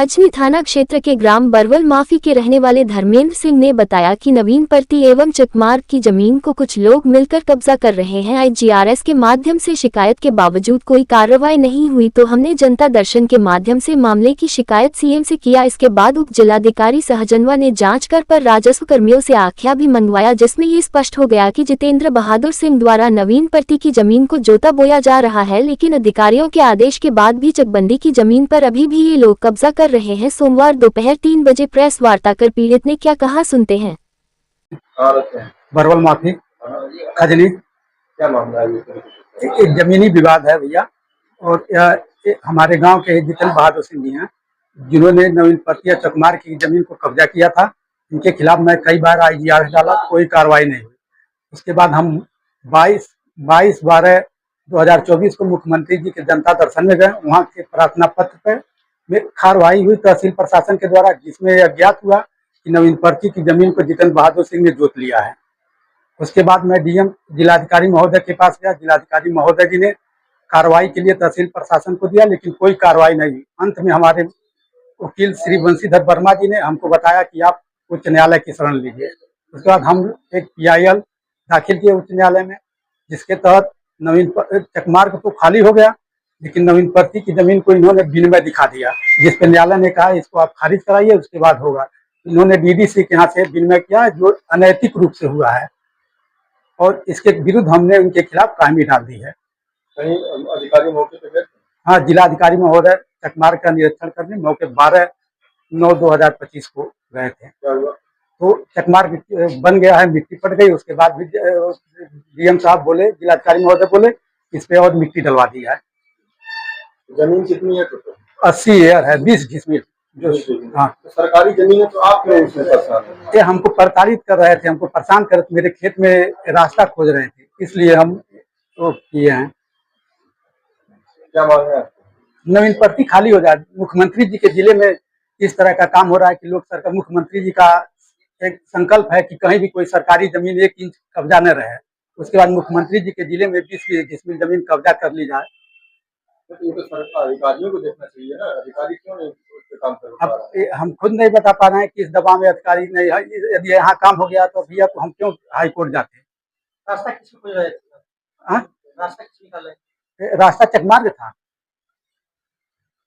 खजनी थाना क्षेत्र के ग्राम बरवल माफी के रहने वाले धर्मेंद्र सिंह ने बताया कि नवीन पर्ती एवं चकमार्ग की जमीन को कुछ लोग मिलकर कब्जा कर रहे हैं। IGRS के माध्यम से शिकायत के बावजूद कोई कार्रवाई नहीं हुई तो हमने जनता दर्शन के माध्यम से मामले की शिकायत CM से किया। इसके बाद उप जिलाधिकारी सहजनवा ने जाँच कर पर राजस्व कर्मियों से आख्या भी मंगवाया, जिसमें ये स्पष्ट हो गया कि जितेंद्र बहादुर सिंह द्वारा नवीन पर्ती की जमीन को जोता बोया जा रहा है, लेकिन अधिकारियों के आदेश के बाद भी चकबंदी की जमीन पर अभी भी ये लोग कब्जा कर रहे हैं। सोमवार दोपहर 3 बजे प्रेस वार्ता कर पीड़ित ने क्या कहा, सुनते हैं। बरवल माफी खजनी क्या मामला है? एक जमीनी विवाद है भैया, और हमारे गांव के जितेंद्र बहादुर सिंह जी हैं जिन्होंने नवीन पर्ती चकमार की जमीन को कब्जा किया था। इनके खिलाफ मैं कई बार IGRS डाला, कोई कार्रवाई नहीं हुई। उसके बाद हम 22/12/2024 को मुख्यमंत्री जी के जनता दर्शन में गए। वहाँ के प्रार्थना पत्र पर कार्रवाई हुई तहसील प्रशासन के द्वारा, जिसमें यह ज्ञात हुआ कि नवीन पर्ती की जमीन को जितेंद्र बहादुर सिंह ने जोत लिया है। उसके बाद मैं DM जिलाधिकारी महोदय के पास गया। जिलाधिकारी महोदय जी ने कार्रवाई के लिए तहसील प्रशासन को दिया, लेकिन कोई कार्रवाई नहीं हुई। अंत में हमारे वकील श्री बंशीधर वर्मा जी ने हमको बताया कि आप उच्च न्यायालय की शरण लीजिए। उसके बाद हम एक PIL दाखिल किए उच्च न्यायालय में, जिसके तहत नवीन चकमार्ग तो खाली हो गया, लेकिन नवीन पर्ती की जमीन को इन्होंने विनिमय दिखा दिया, जिस पर न्यायालय ने कहा इसको आप खारिज कराइए, उसके बाद होगा। इन्होंने DDC के यहाँ से विनिमय किया, जो अनैतिक रूप से हुआ है, और इसके विरुद्ध हमने उनके खिलाफ कायमी डाल दी है। कहीं अधिकारी मौके पे गए? हाँ, जिलाधिकारी महोदय चकमार्ग का निरीक्षण करने मौके 12/9/2025 को गए थे। क्या हुआ? तो चकमार्ग बन गया है, मिट्टी पड़ गई। उसके बाद भी DM साहब बोले, जिलाधिकारी महोदय बोले इस पे और मिट्टी डलवा दी है। जमीन कितनी है टोटल? 80 एकड़ है, 20 डिसमिल जो। हाँ, तो सरकारी जमीन है, तो आप क्यों उसमें परेशान हैं? ये हमको प्रताड़ित कर रहे थे, हमको परेशान कर, मेरे खेत में रास्ता खोज रहे थे, इसलिए हम तो किए हैं। क्या मांग है आपको? नवीन पर्ती खाली हो जाए। मुख्यमंत्री जी के जिले में इस तरह का काम हो रहा है कि लोग सरकार, मुख्यमंत्री जी का एक संकल्प है कि कहीं भी कोई सरकारी जमीन 1 इंच कब्जा न रहे। उसके बाद मुख्यमंत्री जी के जिले में 20 डिसमिल जमीन कब्जा कर ली जाए। तो ये तो सरकार अधिकारियों को देखना चाहिए ना, अधिकारी क्यों नहीं उस पे काम कर पा रहा है? अब हम खुद नहीं बता पा रहे हैं किस दबाव में अधिकारी नहीं है। यदि यहाँ काम हो गया तो भैया तो हम क्यों हाई कोर्ट जाते हैं? रास्ता किसको खोज रहे थे? हाँ? रास्ता किस निकाले? रास्ता चकमार्ग था,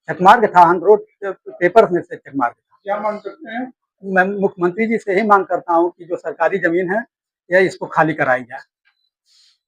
चकमार्ग था, ऑन रोड पेपर में से चकमार्ग था। क्या मांग करते हैं? मैं मुख्यमंत्री जी से ही मांग करता हूँ कि जो सरकारी जमीन है यह इसको खाली कराई जाए।